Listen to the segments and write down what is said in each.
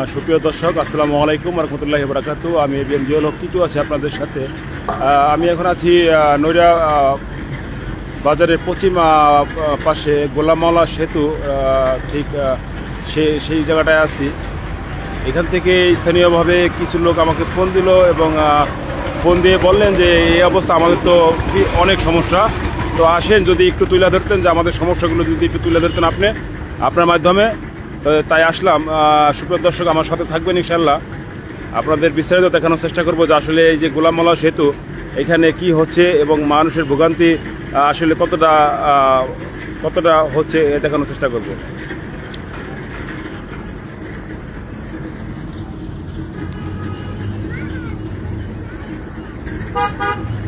সুপ্রিয় দর্শক, আসসালামু আলাইকুম রহমতুল্লাহি বারাকাতু। আমি এবিএম জিওল হক টিটু আছি আপনাদের সাথে। আমি এখন আছি নৈরা বাজারের পশ্চিম পাশে গোলাম মাওলা সেতু, ঠিক সেই জায়গাটায় আছি। এখান থেকে স্থানীয়ভাবে কিছু লোক আমাকে ফোন দিল এবং ফোন দিয়ে বললেন যে এই অবস্থা, আমাদের তো অনেক সমস্যা, তো আসেন যদি একটু তুলে ধরতেন, যে আমাদের সমস্যাগুলো যদি একটু তুলে ধরতেন আপনি আপনার মাধ্যমে। তো তাই আসলাম। সুপ্রিয় দর্শক, আমার সাথে থাকবেন ইনশাল্লাহ। আপনাদের বিস্তারিত দেখানোর চেষ্টা করব যে আসলে এই যে গোলাম মাওলা সেতু, এখানে কি হচ্ছে এবং মানুষের ভোগান্তি আসলে কতটা হচ্ছে দেখানোর চেষ্টা করব।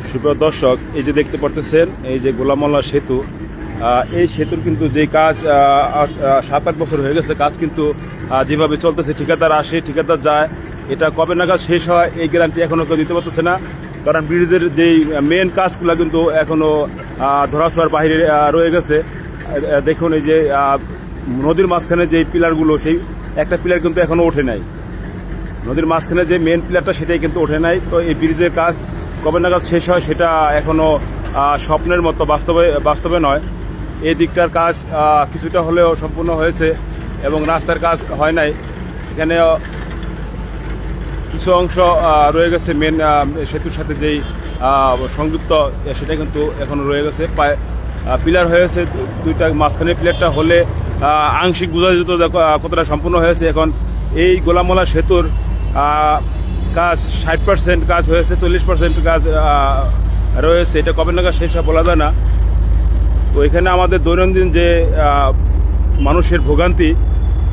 সুপ্রিয় দর্শক, এই যে দেখতে পারতেছেন এই যে গোলাম মাওলা সেতু, এই সেতুর কিন্তু যে কাজ 7-8 বছর হয়ে গেছে, কাজ কিন্তু যেভাবে চলতেছে, ঠিকাদার আসে ঠিকাদার যায়, এটা কবে নাগাদ শেষ হয় এই গ্যারান্টি এখনো কেউ দিতে পারতেছে না। কারণ ব্রিজের যেই মেন কাজগুলো কিন্তু এখনো ধরাছোঁয়ার বাইরে রয়ে গেছে। দেখুন এই যে নদীর মাঝখানে যে পিলারগুলো, সেই একটা পিলার কিন্তু এখনো ওঠে নাই। নদীর মাঝখানে যে মেন পিলারটা সেটাই কিন্তু ওঠে নাই। তো এই ব্রিজের কাজ কবে নাগাদ শেষ হয় সেটা এখনো স্বপ্নের মতো, বাস্তবে নয়। এই দিকটার কাজ কিছুটা হলেও সম্পূর্ণ হয়েছে এবং রাস্তার কাজ হয় নাই। এখানে কিছু অংশ রয়ে গেছে, মেন সেতুর সাথে যেই সংযুক্ত, সেটা কিন্তু এখনো রয়ে গেছে। পিলার হয়েছে দুইটা, মাঝখানে পিলারটা হলে আংশিক বোঝা যেত কতটা সম্পূর্ণ হয়েছে। এখন এই গোলাম মাওলা সেতুর কাজ 60% কাজ হয়েছে, 40% কাজ রয়েছে। এটা কবে নাগাদ শেষ হয় বলা যায় না। তো এখানে আমাদের দৈনন্দিন যে মানুষের ভোগান্তি,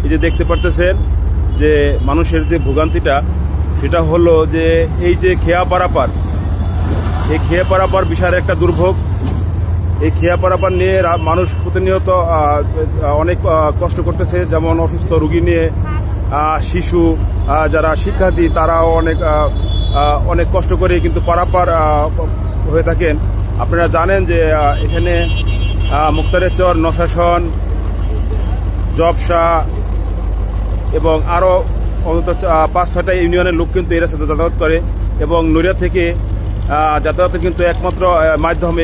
এই যে দেখতে পারতেছেন যে মানুষের যে ভোগান্তিটা, সেটা হলো যে এই যে খেয়া পারাপার, এই খেয়া পারাপার বিশাল একটা দুর্ভোগ। এই খেয়া পারাপার নিয়ে মানুষ প্রতিনিয়ত অনেক কষ্ট করতেছে, যেমন অসুস্থ রোগী নিয়ে, শিশু, যারা শিক্ষার্থী, তারাও অনেক কষ্ট করে কিন্তু পারাপার হয়ে থাকেন। আপনারা জানেন যে এখানে মুক্তারের চর, নশাসন, জবসা এবং আরও অন্তত 5-6টা ইউনিয়নের লোক কিন্তু এর সাথে যাতায়াত করে। এবং নৈরা থেকে যাতায়াতের কিন্তু একমাত্র মাধ্যম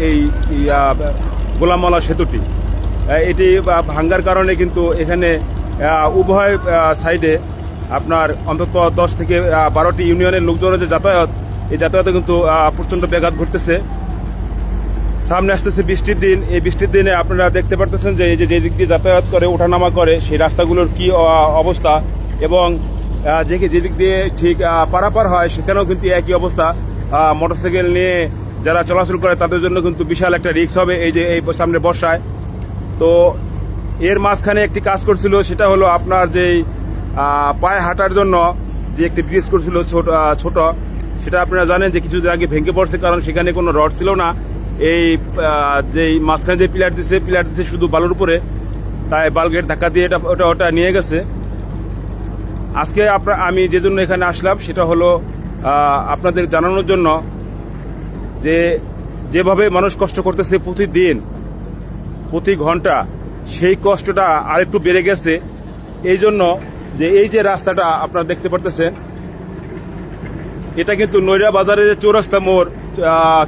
এই গোলাম মাওলা সেতুটি। এটি ভাঙ্গার কারণে কিন্তু এখানে উভয় সাইডে আপনার অন্তত 10 থেকে 12টি ইউনিয়নের লোকজনের যে যাতায়াত, এই যাতায়াতে কিন্তু প্রচণ্ড ব্যাঘাত ঘটতেছে। সামনে আসতেছে বৃষ্টির দিন। এই বৃষ্টির দিনে আপনারা দেখতে পারতেছেন যে এই যে দিক দিয়ে যাতায়াত করে, ওঠানামা করে, সেই রাস্তাগুলোর কি অবস্থা, এবং যেদিক দিয়ে ঠিক পারাপার হয় সেখানেও কিন্তু একই অবস্থা। মোটরসাইকেল নিয়ে যারা চলাচল করে তাদের জন্য কিন্তু বিশাল একটা রিস্ক হবে এই যে এই সামনে বর্ষায়। তো এর মাঝখানে একটি কাজ করছিল, সেটা হলো আপনার যেই পায়ে হাঁটার জন্য যে একটি ব্রিজ করছিল ছোট, সেটা আপনারা জানেন যে কিছুদিন আগে ভেঙে পড়ছে, কারণ সেখানে কোনো রড ছিল না। এই যেই মাঝখানে যে পিলার দিছে শুধু বালুর উপরে, তাই বালগেট ধাক্কা দিয়ে ওটা নিয়ে গেছে। আজকে আমি যে জন্য এখানে আসলাম সেটা হলো আপনাদের জানানোর জন্য যে যেভাবে মানুষ কষ্ট করতেছে প্রতিদিন, প্রতি ঘন্টা, সেই কষ্টটা আরেকটু বেড়ে গেছে। এই জন্য যে এই যে রাস্তাটা আপনারা দেখতে পারতেছেন, এটা কিন্তু নৈরা বাজারের যে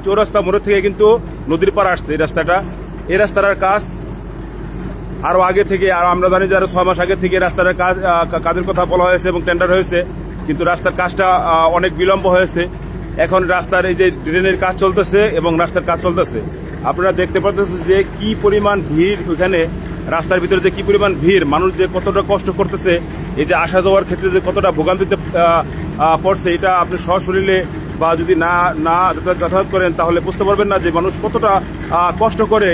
চৌরাস্তা মোড়ের থেকে কিন্তু নদীর পার আসছে এই রাস্তাটা। এই রাস্তাটার কাজ আরো আগে থেকে, আর আমরা জানি যে আরো 6 মাস আগে থেকে রাস্তাটার কাজের কথা বলা হয়েছে এবং টেন্ডার হয়েছে, কিন্তু রাস্তার কাজটা অনেক বিলম্ব হয়েছে। এখন রাস্তার এই যে ড্রেনের কাজ চলতেছে এবং রাস্তার কাজ চলতেছে, আপনারা দেখতে পাচ্ছেন যে কি পরিমাণ ভিড় ওইখানে, রাস্তার ভিতরে যে কি পরিমাণ ভিড়, মানুষ যে কতটা কষ্ট করতেছে, এই যে আসা যাওয়ার ক্ষেত্রে যে কতটা ভোগান্তিতে পড়ছে, এটা আপনি সশরীরে বা যদি না যাতায়াত করেন তাহলে বুঝতে পারবেন না যে মানুষ কতটা কষ্ট করে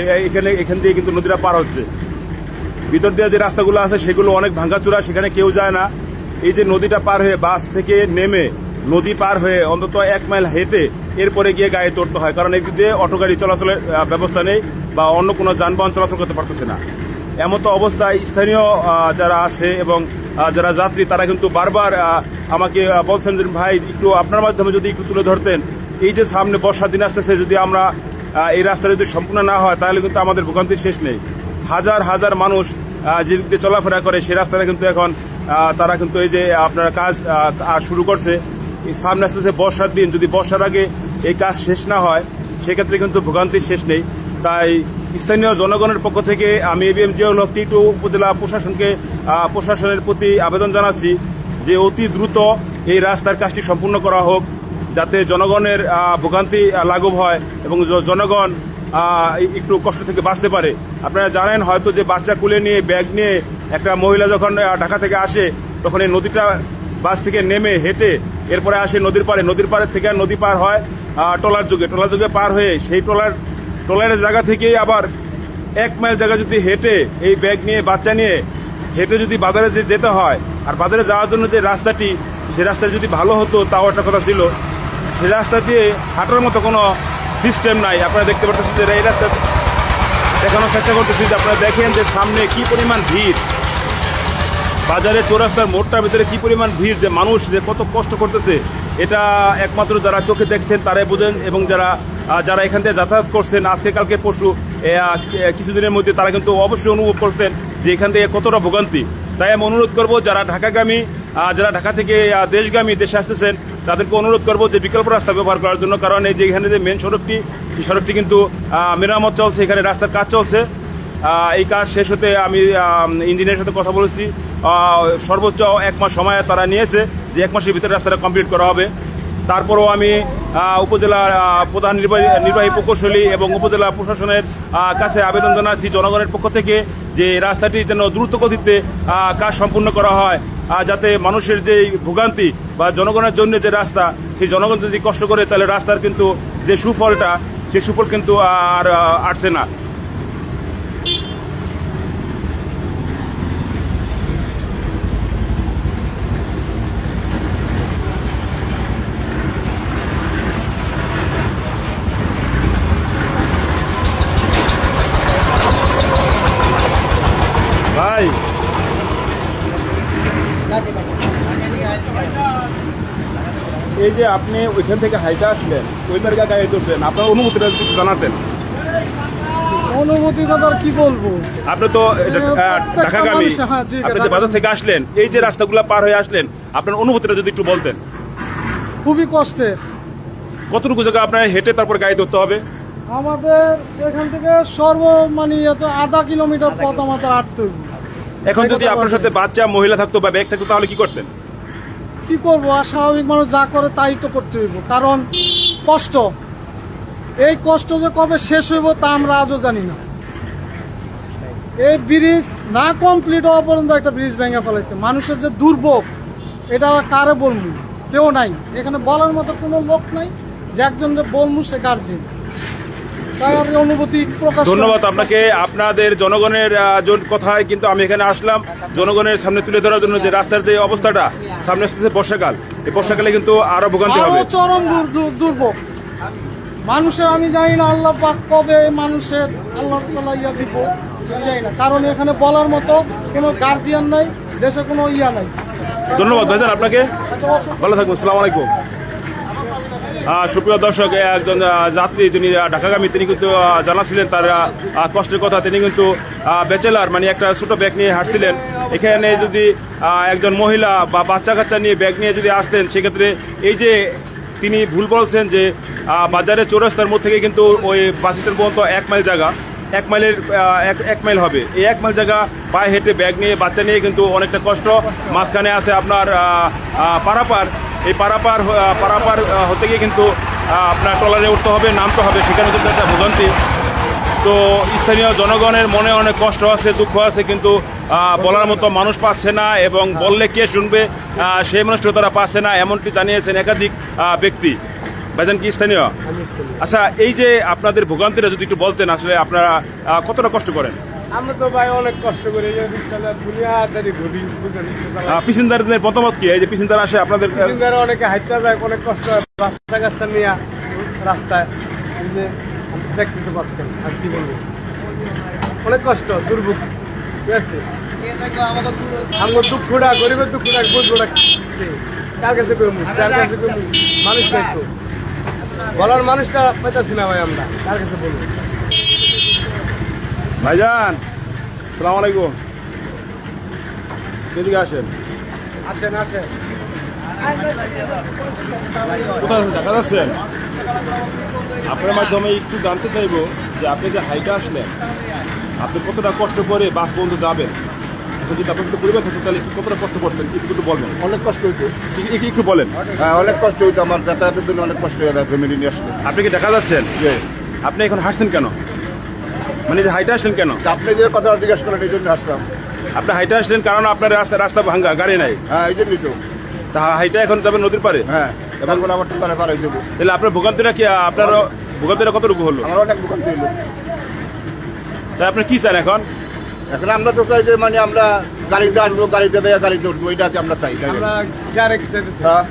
এখান দিয়ে কিন্তু নদীটা পার হচ্ছে। ভিতর দিয়ে যে রাস্তাগুলো আছে সেগুলো অনেক ভাঙ্গাচুরা, সেখানে কেউ যায় না। এই যে নদীটা পার হয়ে, বাস থেকে নেমে নদী পার হয়ে অন্তত 1 মাইল হেঁটে এরপরে গিয়ে গায়ে চড়তে হয়, কারণ এদিক দিয়ে অটো গাড়ি চলাচলের ব্যবস্থা নেই বা অন্য কোনো যানবাহন চলাচল করতে পারতেছে না। এমতো অবস্থায় স্থানীয় যারা আছে এবং যারা যাত্রী, তারা কিন্তু বারবার আমাকে বলছেন যে ভাই একটু আপনার মাধ্যমে যদি একটু তুলে ধরতেন, এই যে সামনে বর্ষার দিন আসতেছে, যদি আমরা এই রাস্তা যদি সম্পূর্ণ না হয় তাহলে কিন্তু আমাদের ভোগান্তির শেষ নেই। হাজার হাজার মানুষ যেদিক দিয়ে চলাফেরা করে সেই রাস্তাটা কিন্তু এখন তারা কিন্তু এই যে আপনার কাজ শুরু করছে। সামনে আসতেছে বর্ষার দিন, যদি বর্ষার আগে এই কাজ শেষ না হয় সেক্ষেত্রে কিন্তু ভোগান্তির শেষ নেই। তাই স্থানীয় জনগণের পক্ষ থেকে আমি এবিএম জিয়াউল হক টিটু উপজেলা প্রশাসনের প্রতি আবেদন জানাচ্ছি যে অতি দ্রুত এই রাস্তার কাজটি সম্পূর্ণ করা হোক, যাতে জনগণের ভোগান্তি লাঘব হয় এবং জনগণ একটু কষ্ট থেকে বাঁচতে পারে। আপনারা জানেন হয়তো যে বাচ্চা কুলে নিয়ে ব্যাগ নিয়ে একটা মহিলা যখন ঢাকা থেকে আসে তখন এই নদীটা বাস থেকে নেমে হেঁটে এরপরে আসে নদীর পাড়ের থেকে নদী পার হয় ট্রলার যুগে পার হয়ে সেই ট্রলারের জায়গা থেকেই আবার 1 মাইল জায়গা যদি হেঁটে এই ব্যাগ নিয়ে বাচ্চা নিয়ে হেঁটে যদি বাজারে যেতে হয়, আর বাজারে যাওয়ার জন্য যে রাস্তাটি সেই রাস্তাটা যদি ভালো হতো তাও একটা কথা ছিল। সেই রাস্তা দিয়ে হাঁটার মতো কোনো সিস্টেম নাই। আপনারা দেখতে পাচ্ছেন যে এই রাস্তা দেখানোর চেষ্টা করতেছি যে আপনারা দেখেন যে সামনে কি পরিমাণ ভিড়, বাজারে চৌরাস্তার মোড়টার ভিতরে কি পরিমাণ ভিড়, যে মানুষ যে কত কষ্ট করতেছে এটা একমাত্র যারা চোখে দেখছেন তারাই বোঝেন, এবং যারা এখান থেকে যাতায়াত করছেন আজকে কালকে পরশু কিছুদিনের মধ্যে তারা কিন্তু অবশ্যই অনুভব করতেন যে এখান থেকে কতটা ভোগান্তি। তাই আমি অনুরোধ করবো যারা ঢাকাগামী, যারা ঢাকা থেকে দেশগামী দেশে আসতেছেন তাদেরকে অনুরোধ করবো যে বিকল্প রাস্তা ব্যবহার করার জন্য। কারণ এই যে এখানে যে মেন সড়কটি, সেই সড়কটি কিন্তু মেরামত চলছে, এখানে রাস্তার কাজ চলছে। এই কাজ শেষ হতে আমি ইঞ্জিনিয়ারের সাথে কথা বলেছি, সর্বোচ্চ 1 মাস সময় তারা নিয়েছে যে 1 মাসের ভিতরে রাস্তাটা কমপ্লিট করা হবে। তারপরও আমি উপজেলার প্রধান নির্বাহী প্রকৌশলী এবং উপজেলা প্রশাসনের কাছে আবেদন জানাচ্ছি জনগণের পক্ষ থেকে যে রাস্তাটি যেন দ্রুত গতিতে কাজ সম্পূর্ণ করা হয়, যাতে মানুষের যে ভোগান্তি বা জনগণের জন্য যে রাস্তা, সেই জনগণ যদি কষ্ট করে তাহলে রাস্তার কিন্তু যে সুফলটা, সেই সুফল কিন্তু আর আসছে না। ভাই এই যে আপনি ওইখান থেকে হাইটা আসলেন, ওই জায়গায় গাড়ি তুলছেন, আপনার অনুভূতিটা কিছু জানাতেন। অনুভূতি কথা কি বলবো, আপনি তো ঢাকাগামী, আপনি যে বাজার থেকে আসলেন, এই যে রাস্তাগুলো পার হয়ে আসলেন, আপনার অনুভূতিটা যদি একটু বলতেন। খুবই কষ্টের। কতটুকু জায়গা আপনার হেঁটে তারপর গাড়ি ধরতে হবে? আমাদের এখান থেকে মানে 0.5 কিলোমিটার পথ আমাদের হাঁটতে হবে। এখন যদি আপনার সাথে বাচ্চা মহিলা থাকতো বা ব্যাগ থাকতো তাহলে কি করতেন? কি করবো, আর স্বাভাবিক মানুষ যা করে তাই তো করতে হইব, কারণ কষ্ট, এই কষ্ট যে কবে শেষ হইব তা আমরা আজও জানি না। এই ব্রিজ না কমপ্লিট হওয়া পর্যন্ত একটা ব্রিজ ভেঙে ফেলাইছে। মানুষের যে দুর্ভোগ এটা কারে বলবো, কেউ নাই এখানে বলার মতো কোনো লোক নাই যে একজন যে বলবো সে গার্জেন। অনুভূতি প্রকাশ। ধন্যবাদ আপনাকে। আপনাদের জনগণের কথায় কিন্তু আমি এখানে আসলাম জনগণের সামনে তুলে ধরার জন্য যে রাস্তার যে অবস্থাটা, সামনে আসতেছে বর্ষাকাল, এই বর্ষাকালে কিন্তু আরো ভোগান্তি হবে, চরম দুর্ভোগ মানুষের। আমি জানি না আল্লাহ পাক কবে মানুষের আল্লাহ ইয়া দিব জানি না, কারণ এখানে বলার মতো কোনো গার্জিয়ান নাই, দেশে কোনো ইয়া নাই। ধন্যবাদ ভাইজান আপনাকে, ভালো থাকবেন। আসসালামু আলাইকুম। সুপ্রিয় দর্শক, একজন যাত্রী যিনি ঢাকাগামী তিনি কিন্তু জানাচ্ছিলেন তার কষ্টের কথা। তিনি কিন্তু ব্যাচেলার, মানে একটা ছোট ব্যাগ নিয়ে হাঁটছিলেন। এখানে যদি একজন মহিলা বা বাচ্চা কাচ্চা নিয়ে ব্যাগ নিয়ে যদি আসতেন, সেক্ষেত্রে এই যে তিনি ভুল বলছেন যে বাজারে চৌরাস্তার মোড় থেকে কিন্তু ওই বাস স্ট্যান্ড পর্যন্ত 1 মাইল জায়গা, 1 মাইল হবে। এই 1 মাইল জায়গা পায়ে হেঁটে ব্যাগ নিয়ে বাচ্চা নিয়ে কিন্তু অনেকটা কষ্ট। মাঝখানে আছে আপনার পারাপার, এই পারাপার হতে গিয়ে কিন্তু আপনার ট্রলারে উঠতে হবে, নামতে হবে, সেখানে কিন্তু একটা ভোগান্তি। তো স্থানীয় জনগণের মনে অনেক কষ্ট আছে, দুঃখ আছে, কিন্তু বলার মতো মানুষ পাচ্ছে না, এবং বললে কে শুনবে সেই মানুষটিও তারা পাচ্ছে না, এমনটি জানিয়েছেন একাধিক ব্যক্তি। ভাইজান কি স্থানীয়? আচ্ছা, এই যে আপনাদের ভোগান্তিটা যদি একটু বলতেন, আসলে আপনারা কতটা কষ্ট করেন? আমরা তো ভাই অনেক কষ্ট করি, পিছনদারদের মতামত কি? এই যে পিছনদার আসে আপনাদের, অনেকে হাইটা যায়, অনেক কষ্ট হয় বাচ্চা কাচ্চা নিয়ে রাস্তায়, দেখতে তো পাচ্ছেন, আর কি বলবো, অনেক কষ্ট, দুর্ভোগ। ঠিক আছে, আমার দুঃখটা, গরিবের দুঃখটা বুঝবো না, কার কাছে করবো, কার কাছে করবো, মানুষ দেখবো, বলার মানুষটা পাইতেছি না ভাই, আমরা কার কাছে বলবো। ভাইজান আসসালামু আলাইকুম, এদিকে আসেন। আসেন আসেন কোথায় দেখা যাচ্ছেন? আপনার মাধ্যমে একটু জানতে চাইবো যে আপনি যে হাইটে আসলেন, আপনি কতটা কষ্ট করে বাস পর্যন্ত যাবেন? এখন যদি আপনার সাথে পরিবার থাকতো তাহলে কতটা কষ্ট করতেন একটু বলবেন। অনেক কষ্ট হইতো। একটু বলেন। হ্যাঁ অনেক কষ্ট হইতো, আমার যাতায়াতের জন্য অনেক কষ্ট হয়ে যায় ফ্যামিলি নিয়ে আসলে। আপনি কি দেখা যাচ্ছেন? যে আপনি এখন হাসছেন কেন? মানে যে হাইটে আসলেন কেন? আপনি যে কথা জিজ্ঞেস করেন এই জন্য আসলাম। আপনি হাইটে আসলেন কারণ আপনার রাস্তা ভাঙ্গা, গাড়ি নাই। হ্যাঁ এই জন্যই তো। তা হাইটে এখন যাবেন নদীর পারে? হ্যাঁ তারপরে আমার টোকারে পাড়াই দেবো। তাহলে আপনার ভোগান্তিটা কি, আপনার ভোগান্তিটা কতটুকু হলো? আমার অনেক দোকান দিল। তাই আপনি কি চান এখন? এখন আমরা তো চাই যে মানে আমরা গাড়িতে আসবো, গাড়িতে দেয় গাড়িতে উঠবো, এইটাকে আমরা চাই। হ্যাঁ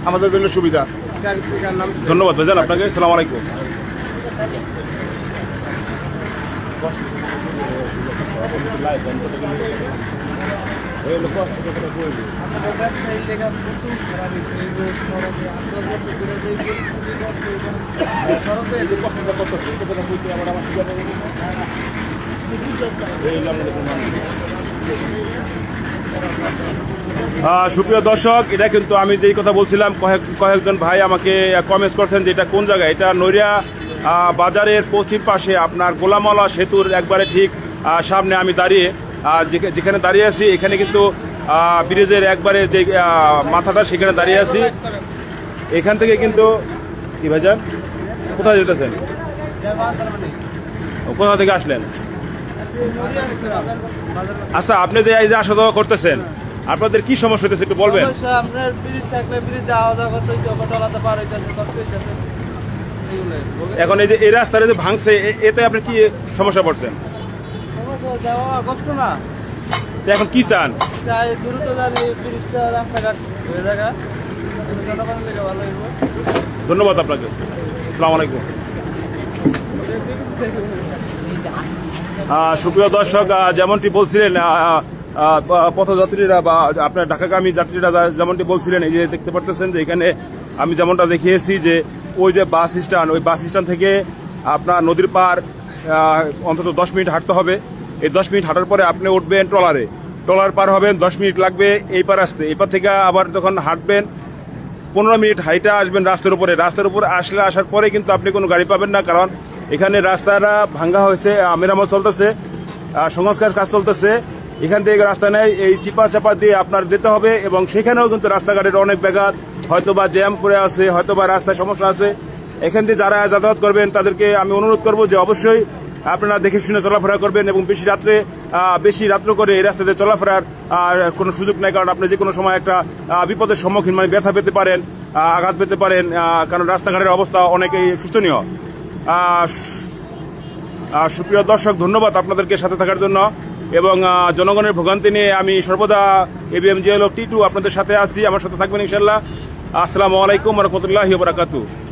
আমাদের জন্য সুবিধা। ধন্যবাদ ভাইজান আপনাকে। আসসালামু আলাইকুম। সুপ্রিয় দর্শক, এটা কিন্তু আমি যেই কথা বলছিলাম, কয়েকজন ভাই আমাকে কমেন্টস করছেন যে এটা কোন জায়গায়। এটা নড়িয়া বাজারের পশ্চিম পাশে আপনার গোলামালা সেতুর একবারে ঠিক সামনে আমি দাঁড়িয়ে, যেখানে দাঁড়িয়ে আছি এখানে কিন্তু ব্রিজের একবারে যে মাথাটা সেখানে দাঁড়িয়ে আছি। এখান থেকে কিন্তু কি ভাইজান কোথায় যেতেছেন? কোথা থেকে আসলেন? আচ্ছা, আপনি যে এই যে আসা যাওয়া করতেছেন, আপনাদের কি সমস্যা হতেছে একটু বলবেন? আপনার ব্রিজ থাকলে ব্রিজে আওয়া যাওয়া করতে হইতো, টলাতে পার হইতেছে, কষ্ট হইতেছে। এখন এই যে এই রাস্তাটা যে ভাঙছে, এতে আপনি কি সমস্যা পড়ছেন? সমস্যা যাওয়া কষ্ট না, তো এখন কি চান? তাই দ্রুত জানি ব্রিজটা রাস্তাঘাট হয়ে জায়গা জনগণের লেগে ভালো হইব। ধন্যবাদ আপনাকে। আসসালামু আলাইকুম। সুপ্রিয় দর্শক, যেমনটি বলছিলেন পথযাত্রীরা বা আপনার ঢাকাগামী যাত্রীরা যেমনটি বলছিলেন, এই যে দেখতে পারতেছেন যে এখানে আমি যেমনটা দেখিয়েছি যে ওই যে বাস স্ট্যান্ড, ওই বাস স্ট্যান্ড থেকে আপনার নদীর পার অন্তত 10 মিনিট হাঁটতে হবে। এই 10 মিনিট হাঁটার পরে আপনি উঠবেন ট্রলারে, ট্রলার পার হবেন, 10 মিনিট লাগবে এই পার আসতে। এই পার থেকে আবার যখন হাঁটবেন 15 মিনিট হাইটা আসবেন রাস্তার উপরে। রাস্তার উপরে আসার পরে কিন্তু আপনি কোনো গাড়ি পাবেন না, কারণ এখানে রাস্তাটা ভাঙ্গা হয়েছে, মেরামত চলতেছে, সংস্কার কাজ চলতেছে। এখান থেকে রাস্তা নেই, এই চিপা চাপা দিয়ে আপনার যেতে হবে, এবং সেখানেও কিন্তু রাস্তাঘাটের অনেক ব্যাঘাত, হয়তোবা জ্যাম করে আছে, হয়তোবা রাস্তায় সমস্যা আছে। এখান দিয়ে যারা যাতায়াত করবেন তাদেরকে আমি অনুরোধ করব যে অবশ্যই আপনারা দেখে শুনে চলাফেরা করবেন, এবং বেশি রাত্র করে এই রাস্তাতে চলাফেরার কোনো সুযোগ নেই, কারণ আপনি যে কোনো সময় একটা বিপদের সম্মুখীন, মানে ব্যথা পেতে পারেন, আঘাত পেতে পারেন, কারণ রাস্তাঘাটের অবস্থা অনেকেই শোচনীয়। সুপ্রিয় দর্শক, ধন্যবাদ আপনাদেরকে সাথে থাকার জন্য, এবং জনগণের ভোগান্তি নিয়ে আমি সর্বদা ABM জিয়া T2 আপনাদের সাথে আছি। আমার সাথে থাকবেন ইনশাল্লাহ। আসসালামু আলাইকুম ওয়া রাহমাতুল্লাহি ওয়া বারাকাতুহু।